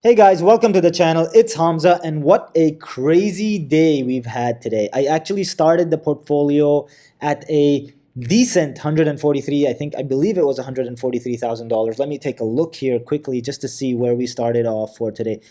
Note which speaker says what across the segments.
Speaker 1: Hey guys, welcome to the channel. It's Hamza, and what a crazy day we've had today. I actually started the portfolio at a decent 143. I believe it was $143,000. Let me take a look here quickly just to see where we started off for today.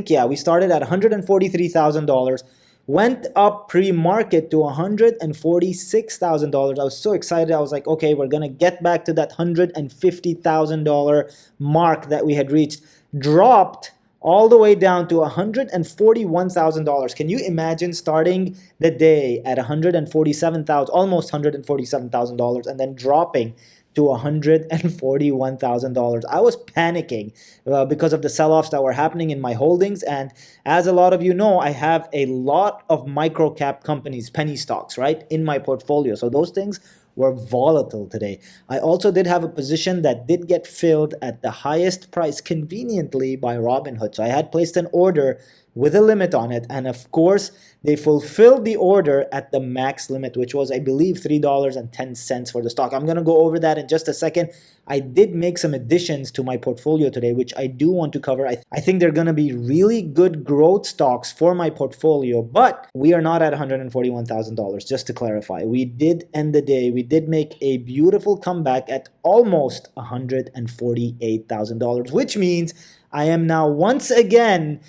Speaker 1: Yeah, we started at $143,000. Went up pre-market to $146,000. I was so excited. I was like, okay, we're gonna get back to that $150,000 mark that we had reached. Dropped all the way down to $141,000. Can you imagine starting the day at 147,000, almost $147,000, and then dropping to $141,000? I was panicking because of the sell-offs that were happening in my holdings. And as a lot of you know, I have a lot of micro cap companies, penny stocks, right, in my portfolio. So those things were volatile today. I also did have a position that did get filled at the highest price conveniently by Robinhood. So I had placed an order with a limit on it, and of course they fulfilled the order at the max limit, which was, I believe, $3.10 for the stock. I'm going to go over that in just a second. I did make some additions to my portfolio today, which I do want to cover. I think they're going to be really good growth stocks for my portfolio, but we are not at $141,000. Just to clarify, we did end the day, we did make a beautiful comeback at almost $148,000, which means I am now once again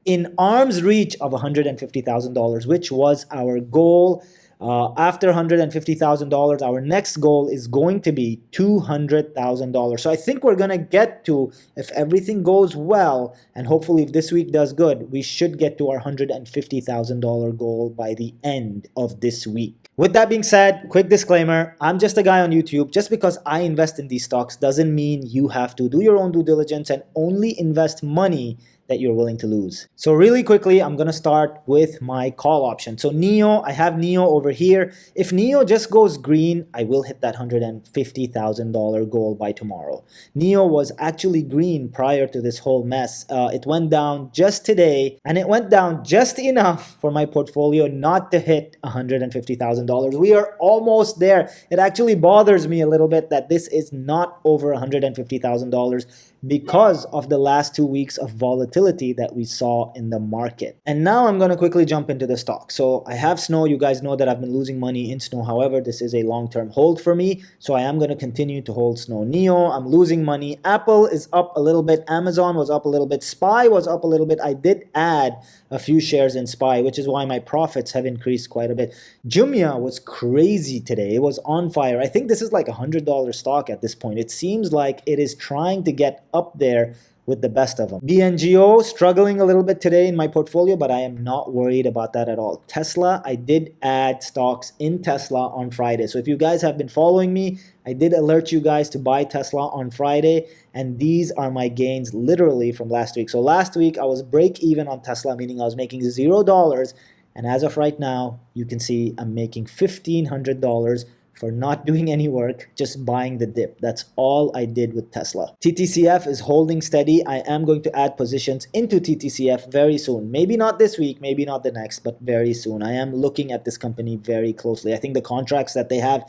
Speaker 1: in arm's reach of $150,000, which was our goal. After $150,000, our next goal is going to be $200,000. So I think we're going to get to, if everything goes well, and hopefully if this week does good, we should get to our $150,000 goal by the end of this week. With that being said, quick disclaimer, I'm just a guy on YouTube. Just because I invest in these stocks doesn't mean you have to. Do your own due diligence and only invest money that you're willing to lose. So really quickly, I'm gonna start with my call option. So NEO, I have NEO over here. If NEO just goes green, I will hit that $150,000 goal by tomorrow. NEO was actually green prior to this whole mess. It went down just today, and it went down just enough for my portfolio not to hit $150,000. We are almost there. It actually bothers me a little bit that this is not over $150,000 because of the last 2 weeks of volatility that we saw in the market. And now I'm going to quickly jump into the stock. So I have Snow. You guys know that I've been losing money in Snow. However, this is a long-term hold for me, so I am going to continue to hold Snow. NEO, I'm losing money. Apple is up a little bit. Amazon was up a little bit. SPY was up a little bit. I did add a few shares in SPY, which is why my profits have increased quite a bit. Jumia was crazy today. It was on fire. I think this is like $100 stock at this point. It seems like it is trying to get up there with the best of them. BNGO struggling a little bit today in my portfolio, but I am not worried about that at all. Tesla, I did add stocks in Tesla on Friday. So if you guys have been following me, I did alert you guys to buy Tesla on Friday, and these are my gains literally from last week. So last week I was break even on Tesla, meaning I was making $0. And as of right now, you can see I'm making $1,500 for not doing any work, just buying the dip. That's all I did with Tesla. TTCF is holding steady. I am going to add positions into TTCF very soon. Maybe not this week, maybe not the next, but very soon. I am looking at this company very closely. I think the contracts that they have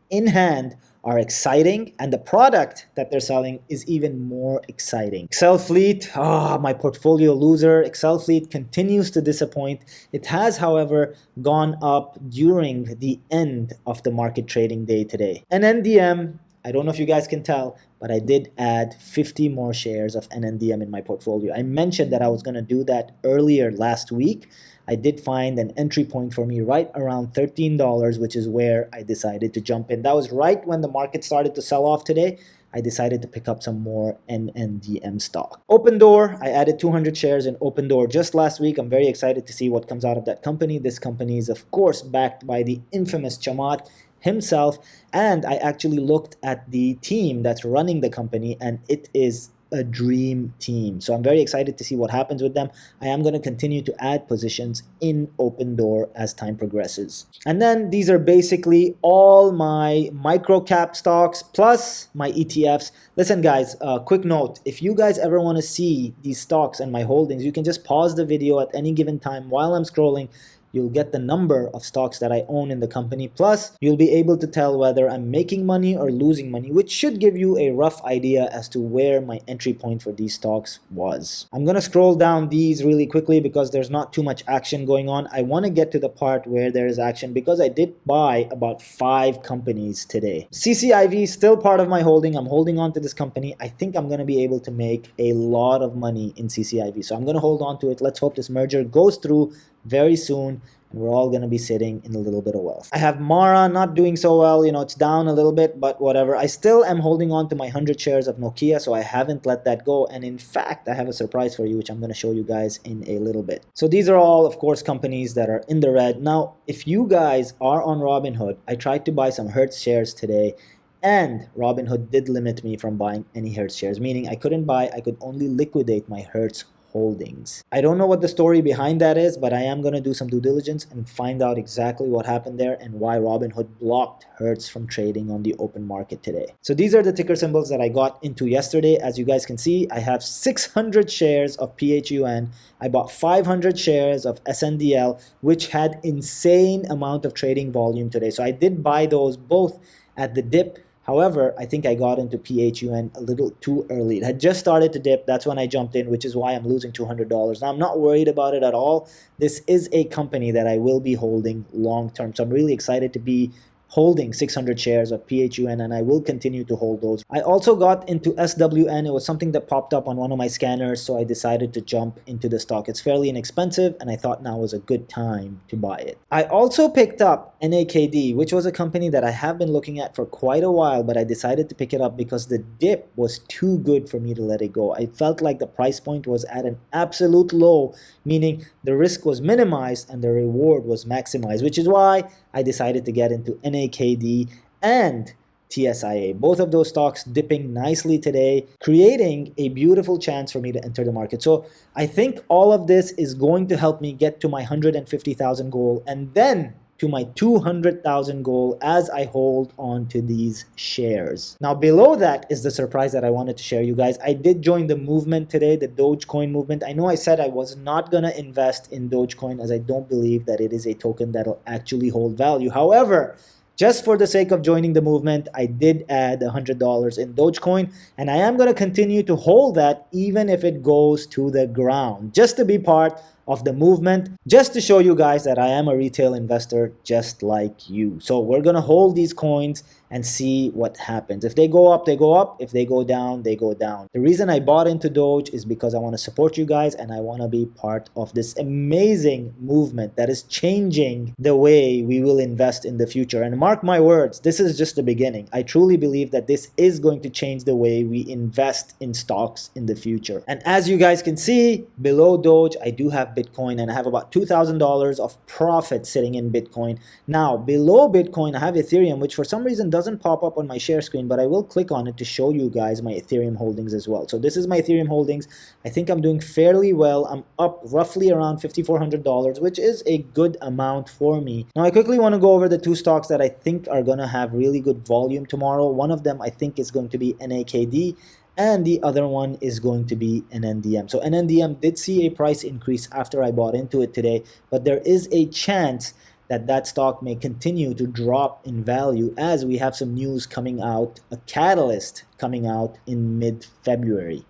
Speaker 1: in hand are exciting, and the product that they're selling is even more exciting. Excel Fleet, my portfolio loser. Excel Fleet continues to disappoint. It has, however, gone up during the end of the market trading day today. And NDM, I don't know if you guys can tell, but I did add 50 more shares of NNDM in my portfolio. I mentioned that I was going to do that earlier last week. I did find an entry point for me right around $13, which is where I decided to jump in. That was right when the market started to sell off today. I decided to pick up some more NNDM stock. Open Door, I added 200 shares in Open Door just last week. I'm very excited to see what comes out of that company. This company is, of course, backed by the infamous Chamath himself, and I actually looked at the team that's running the company, and it is a dream team. So I'm very excited to see what happens with them. I am going to continue to add positions in Open Door as time progresses. And then these are basically all my micro cap stocks plus my ETFs. Listen guys, quick note, if you guys ever want to see these stocks and my holdings, you can just pause the video at any given time while I'm scrolling. you'll get the number of stocks that I own in the company. Plus, you'll be able to tell whether I'm making money or losing money, which should give you a rough idea as to where my entry point for these stocks was. I'm going to scroll down these really quickly because there's not too much action going on. I want to get to the part where there is action because I did buy about 5 companies today. CCIV is still part of my holding. I'm holding on to this company. I think I'm going to be able to make a lot of money in CCIV. So I'm going to hold on to it. Let's hope this merger goes through very soon, and we're all going to be sitting in a little bit of wealth. I have Mara not doing so well. It's down a little bit, but whatever. I still am holding on to my 100 shares of Nokia, so I haven't let that go. And in fact, I have a surprise for you, which I'm going to show you guys in a little bit. So these are all, of course, companies that are in the red. Now, if you guys are on Robinhood, I tried to buy some Hertz shares today, and Robinhood did limit me from buying any Hertz shares, meaning I couldn't buy, I could only liquidate my Hertz holdings. I don't know what the story behind that is, but I am going to do some due diligence and find out exactly what happened there and why Robinhood blocked Hertz from trading on the open market today. So these are the ticker symbols that I got into yesterday. As you guys can see, I have 600 shares of PHUN. I bought 500 shares of SNDL, which had insane amount of trading volume today. So I did buy those both at the dip. However, I think I got into PHUN a little too early. It had just started to dip. That's when I jumped in, which is why I'm losing $200. Now, I'm not worried about it at all. This is a company that I will be holding long term. So I'm really excited to be holding 600 shares of PHUN, and I will continue to hold those. I also got into SWN. It was something that popped up on one of my scanners, so I decided to jump into the stock. It's fairly inexpensive, and I thought now was a good time to buy it. I also picked up NAKD, which was a company that I have been looking at for quite a while, but I decided to pick it up because the dip was too good for me to let it go. I felt like the price point was at an absolute low, meaning the risk was minimized and the reward was maximized, which is why I decided to get into NAKD and TSIA. Both of those stocks dipping nicely today, creating a beautiful chance for me to enter the market. So I think all of this is going to help me get to my 150,000 goal and then to my 200,000 goal as I hold on to these shares. Now below that is the surprise that I wanted to share you guys. I did join the movement today, the Dogecoin movement. I know I said I was not gonna invest in Dogecoin as I don't believe that it is a token that'll actually hold value. However, just for the sake of joining the movement, I did add $100 in Dogecoin, and I am going to continue to hold that even if it goes to the ground, just to be part of the movement, just to show you guys that I am a retail investor just like you. So we're going to hold these coins and see what happens. If they go up, they go up. If they go down, they go down. The reason I bought into Doge is because I want to support you guys and I want to be part of this amazing movement that is changing the way we will invest in the future. And mark my words, this is just the beginning. I truly believe that this is going to change the way we invest in stocks in the future. And as you guys can see, below Doge, I do have Bitcoin and I have about $2,000 of profit sitting in Bitcoin. Now, below Bitcoin, I have Ethereum, which for some reason doesn't pop up on my share screen, but I will click on it to show you guys my Ethereum holdings as well. So this is my Ethereum holdings. I think I'm doing fairly well. I'm up roughly around $5,400, which is a good amount for me. Now, I quickly want to go over the two stocks that I think are going to have really good volume tomorrow. One of them I think is going to be NAKD, and the other one is going to be Nndm. So Nndm did see a price increase after I bought into it today, but there is a chance that that stock may continue to drop in value as we have some news coming out, a catalyst coming out in mid-February.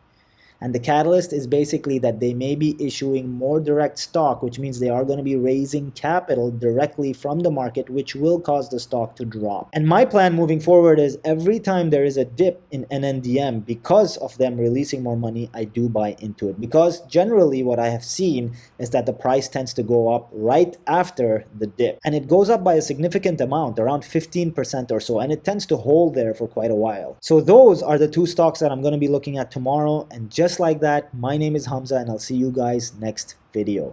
Speaker 1: And the catalyst is basically that they may be issuing more direct stock, which means they are going to be raising capital directly from the market, which will cause the stock to drop. And my plan moving forward is every time there is a dip in NNDM, because of them releasing more money, I do buy into it. Because generally what I have seen is that the price tends to go up right after the dip. And it goes up by a significant amount, around 15% or so, and it tends to hold there for quite a while. So those are the two stocks that I'm going to be looking at tomorrow. And just like that, my name is Hamza, and I'll see you guys next video.